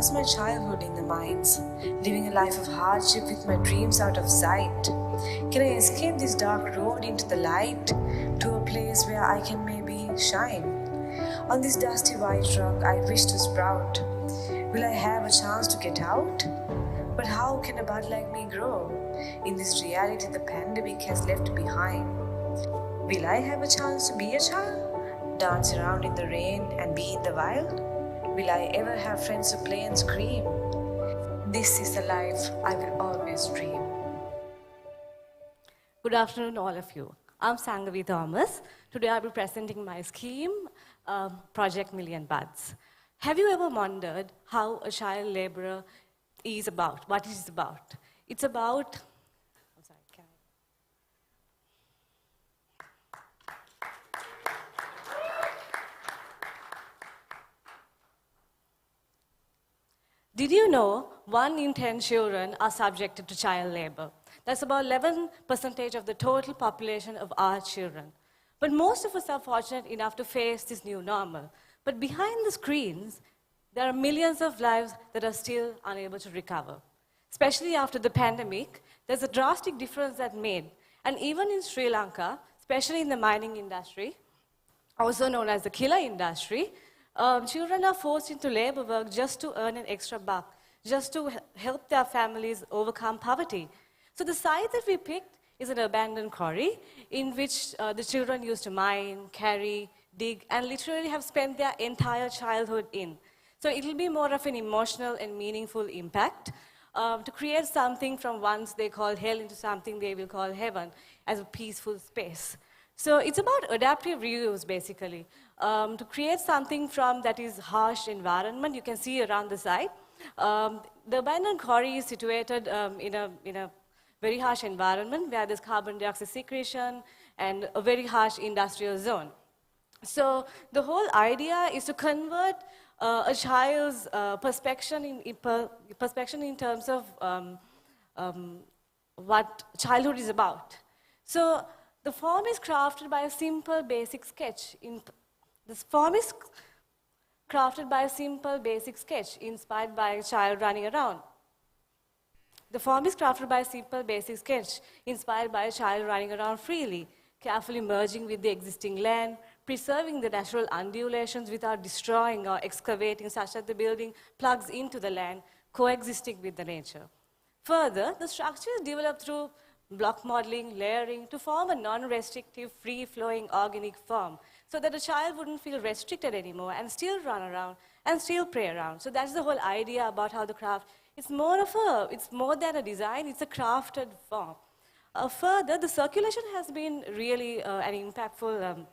lost my childhood in the mines, living a life of hardship with my dreams out of sight. Can I escape this dark road into the light, to a place where I can maybe shine? On this dusty white rock I wish to sprout. Will I have a chance to get out? But how can a bud like me grow in this reality the pandemic has left behind? Will I have a chance to be a child, dance around in the rain and be in the wild? Will I ever have friends who play and scream? This is the life I will always dream. Good afternoon, all of you. I'm Sanggavi Thomas. Today I'll be presenting my scheme, Project Million Buds. Have you ever wondered how a child laborer is about, what it is about? It's about, I'm sorry, can I? Did you know 1 in 10 children are subjected to child labor? That's about 11% of the total population of our children. But most of us are fortunate enough to face this new normal. But behind the screens, there are millions of lives that are still unable to recover. Especially after the pandemic, there's a drastic difference that made. And even in Sri Lanka, especially in the mining industry, also known as the killer industry, children are forced into labor work just to earn an extra buck, just to help their families overcome poverty. So the site that we picked is an abandoned quarry in which the children used to mine, carry, dig, and literally have spent their entire childhood in. So it will be more of an emotional and meaningful impact to create something from once they call hell into something they will call heaven as a peaceful space. So it's about adaptive reuse, basically, to create something from that is harsh environment. You can see around the site. The abandoned quarry is situated in a very harsh environment where there's carbon dioxide secretion and a very harsh industrial zone. So the whole idea is to convert a child's perspective in terms of what childhood is about. So the form is crafted by a simple basic sketch. This form is crafted by a simple basic sketch inspired by a child running around. The form is crafted by a simple basic sketch inspired by a child running around freely, carefully merging with the existing land, preserving the natural undulations without destroying or excavating such that the building plugs into the land, coexisting with the nature. Further, the structure is developed through block modeling, layering, to form a non-restrictive, free-flowing organic form, so that a child wouldn't feel restricted anymore and still run around and still play around. So that's the whole idea about how the craft, it's more than a design, it's a crafted form. Further, the circulation has been really an impactful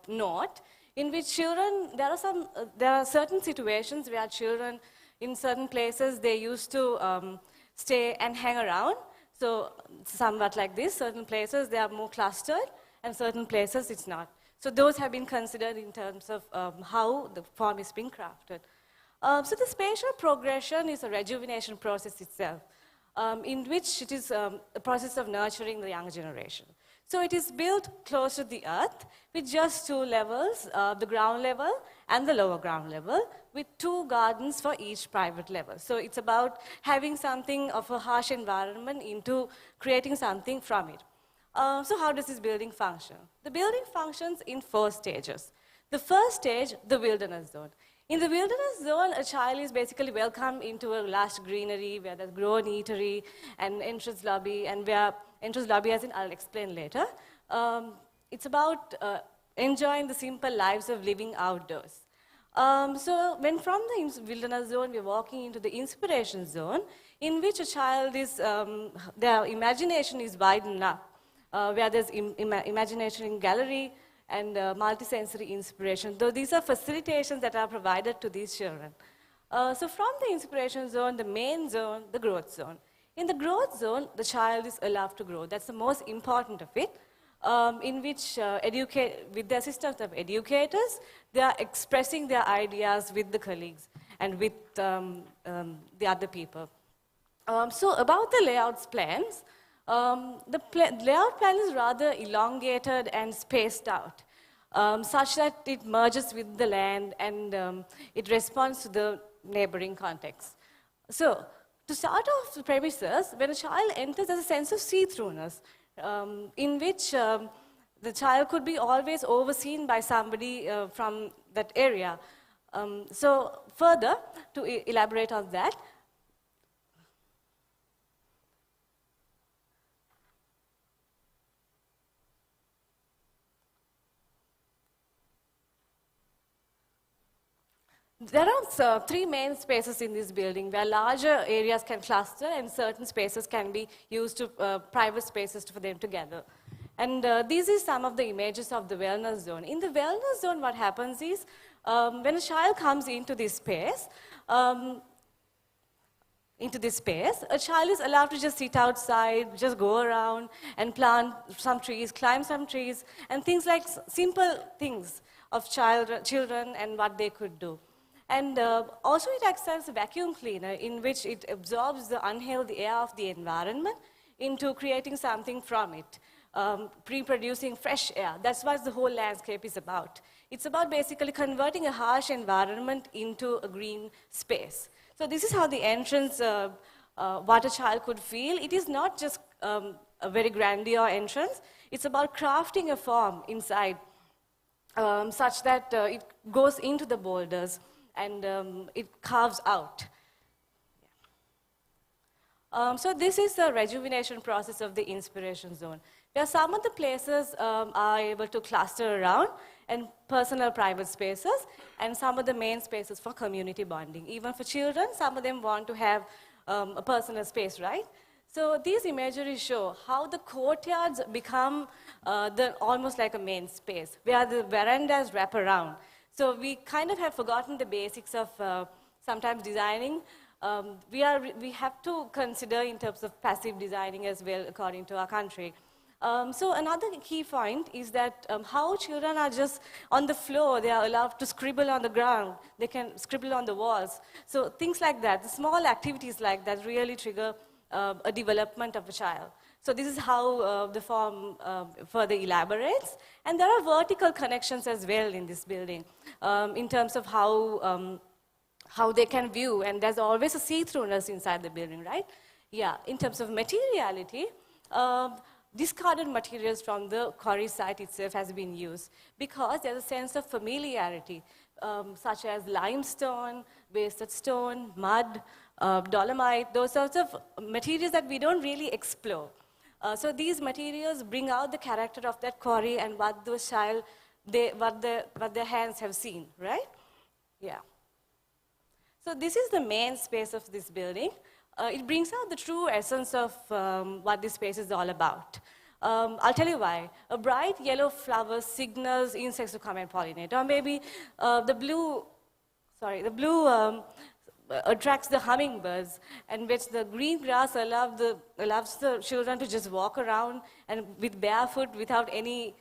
note in which children, there are certain situations where children in certain places, they used to stay and hang around. So somewhat like this, certain places they are more clustered and certain places it's not. So those have been considered in terms of how the form is being crafted. So the spatial progression is a rejuvenation process itself, in which it is a process of nurturing the young generation. So it is built close to the earth with just 2 levels, the ground level and the lower ground level, with 2 gardens for each private level. So it's about having something of a harsh environment into creating something from it. So how does this building function? The building functions in 4 stages. The first stage, the wilderness zone. In the wilderness zone, a child is basically welcomed into a lush greenery where there's grown eatery and entrance lobby, and where entrance lobby, as in I'll explain later. It's about enjoying the simple lives of living outdoors. So when from the wilderness zone, we're walking into the inspiration zone, in which a child is, their imagination is widened up, where there's imagination in gallery and multisensory inspiration, though these are facilitations that are provided to these children. So from the inspiration zone, the main zone, the growth zone. In the growth zone, the child is allowed to grow. That's the most important of it, in which with the assistance of educators, they are expressing their ideas with the colleagues and with the other people. So about the layouts plans, the layout plan is rather elongated and spaced out, such that it merges with the land and it responds to the neighboring contexts. So, to start off the premises, when a child enters, there's a sense of see-throughness in which the child could be always overseen by somebody from that area. So, further, to elaborate on that, there are three main spaces in this building where larger areas can cluster and certain spaces can be used to private spaces for them to gather. And these are some of the images of the wellness zone. In the wellness zone, what happens is when a child comes into this space, a child is allowed to just sit outside, just go around and plant some trees, climb some trees, and things like simple things of children and what they could do. And also it acts as a vacuum cleaner in which it absorbs the unhealthy air of the environment into creating something from it, pre-producing fresh air. That's what the whole landscape is about. It's about basically converting a harsh environment into a green space. So this is how the entrance, what a child could feel. It is not just a very grandeur entrance. It's about crafting a form inside such that it goes into the boulders and it carves out. So this is the rejuvenation process of the inspiration zone, where some of the places are able to cluster around and personal private spaces, and some of the main spaces for community bonding. Even for children, some of them want to have a personal space, right? So these imageries show how the courtyards become almost like a main space, where the verandas wrap around. So we kind of have forgotten the basics of sometimes designing. We have to consider in terms of passive designing as well, according to our country. So another key point is that how children are just on the floor, they are allowed to scribble on the ground, they can scribble on the walls. So things like that, the small activities like that really trigger a development of a child. So this is how the form further elaborates. And there are vertical connections as well in this building in terms of how they can view, and there's always a see-throughness inside the building, right? Yeah, in terms of materiality, discarded materials from the quarry site itself has been used because there's a sense of familiarity, such as limestone, wasted stone, mud, dolomite, those sorts of materials that we don't really explore. So these materials bring out the character of that quarry and what those what their hands have seen, right? Yeah. So this is the main space of this building. It brings out the true essence of what this space is all about. I'll tell you why. A bright yellow flower signals insects to come and pollinate, or maybe the blue attracts the hummingbirds, and which the green grass allows the children to just walk around and with barefoot without any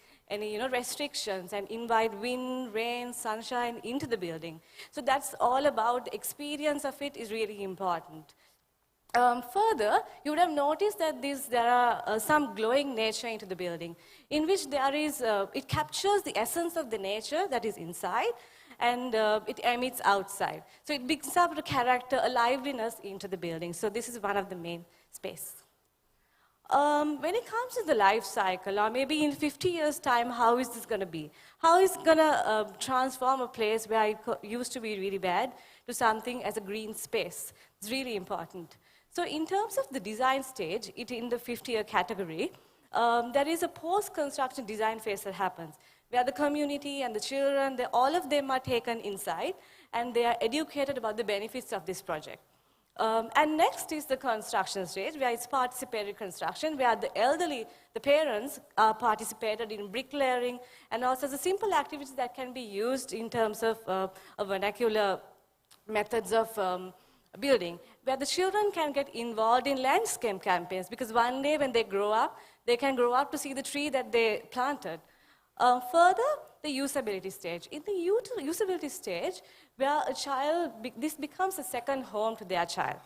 restrictions, and invite wind, rain, sunshine into the building. So that's all about experience of it is really important. Further, you would have noticed that there are some glowing nature into the building, in which it captures the essence of the nature that is inside, and it emits outside. So it brings up a character, a liveliness into the building. So this is one of the main spaces. When it comes to the life cycle, or maybe in 50 years' time, how is this going to be? How is it going to transform a place where it used to be really bad to something as a green space? It's really important. So in terms of the design stage, in the 50-year category, there is a post-construction design phase that happens, where the community and the children, all of them are taken inside, and they are educated about the benefits of this project. And next is the construction stage, where it's participated construction, where the elderly, the parents, are participated in bricklaying, and also the simple activities that can be used in terms of vernacular methods of building, where the children can get involved in landscape campaigns, because one day when they grow up, they can grow up to see the tree that they planted. Further, the usability stage. In the usability stage, where a child, this becomes a second home to their child.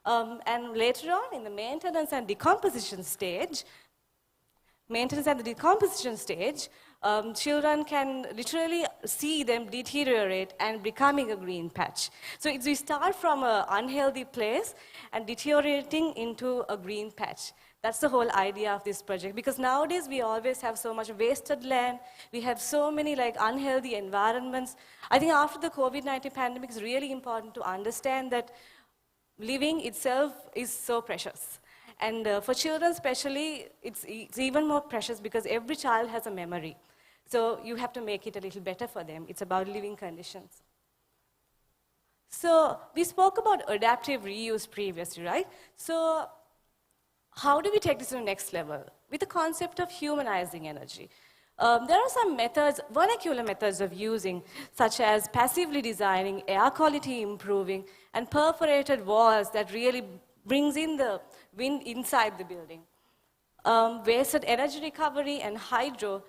And later on, in the maintenance and decomposition stage, maintenance and the decomposition stage, children can literally see them deteriorate and becoming a green patch. So we start from an unhealthy place and deteriorating into a green patch. That's the whole idea of this project, because nowadays we always have so much wasted land, we have so many unhealthy environments. I think after the COVID-19 pandemic, it's really important to understand that living itself is so precious. And for children especially, it's even more precious because every child has a memory. So you have to make it a little better for them. It's about living conditions. So we spoke about adaptive reuse previously, right? So how do we take this to the next level? With the concept of humanizing energy. There are some methods, vernacular methods of using, such as passively designing, air quality improving, and perforated walls that really brings in the wind inside the building. Wasted energy recovery and hydro,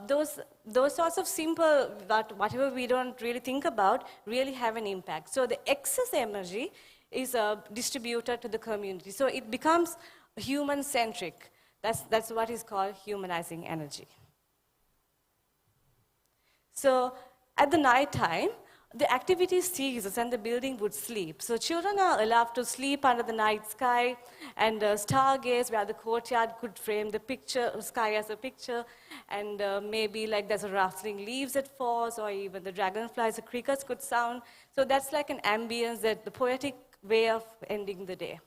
those sorts of simple, but whatever we don't really think about, really have an impact. So the excess energy is distributed to the community. So it becomes human-centric. That's what is called humanizing energy. So at the night time, the activity ceases and the building would sleep. So children are allowed to sleep under the night sky and stargaze, where the courtyard could frame the sky as a picture, and maybe there's a rustling leaves that falls, or even the dragonflies, the crickets could sound. So that's like an ambience, the poetic way of ending the day.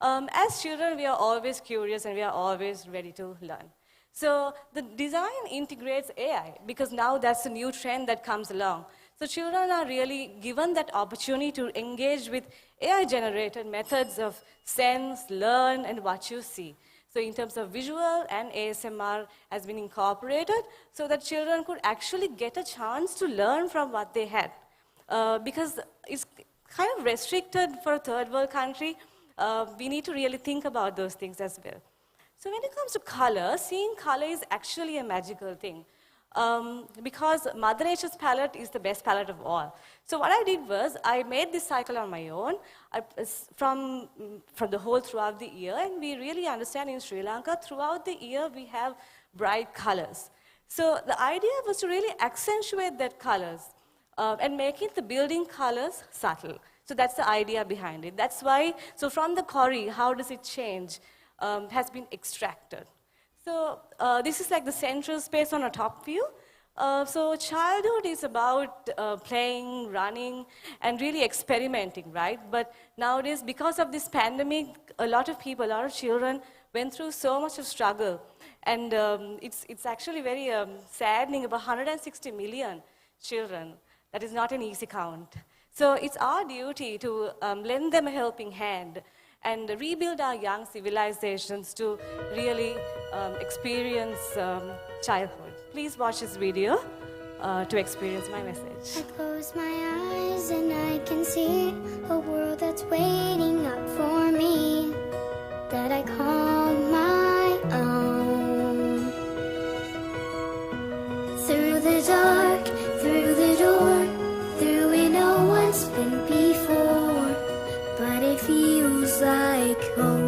As children, we are always curious and we are always ready to learn. So the design integrates AI, because now that's a new trend that comes along. So children are really given that opportunity to engage with AI-generated methods of sense, learn, and what you see. So in terms of visual and ASMR has been incorporated so that children could actually get a chance to learn from what they had. Because it's kind of restricted for a third world country, we need to really think about those things as well. So when it comes to color, seeing color is actually a magical thing. Because Mother Nature's palette is the best palette of all. So what I did was, I made this cycle on my own from the whole throughout the year, and we really understand in Sri Lanka, throughout the year we have bright colors. So the idea was to really accentuate that colors and making the building colors subtle. So that's the idea behind it. That's why, so from the Kori, how does it change, has been extracted. So this is like the central space on a top view. So childhood is about playing, running, and really experimenting, right? But nowadays, because of this pandemic, a lot of people, a lot of children went through so much of struggle. And it's actually very saddening, about 160 million children. That is not an easy count. So it's our duty to lend them a helping hand and rebuild our young civilizations to really experience childhood. Please watch this video to experience my message. I close my eyes and I can see a world that's waiting up for me, that I call my own. Through the dark, through the door, through where no one's been before, but it feels like home.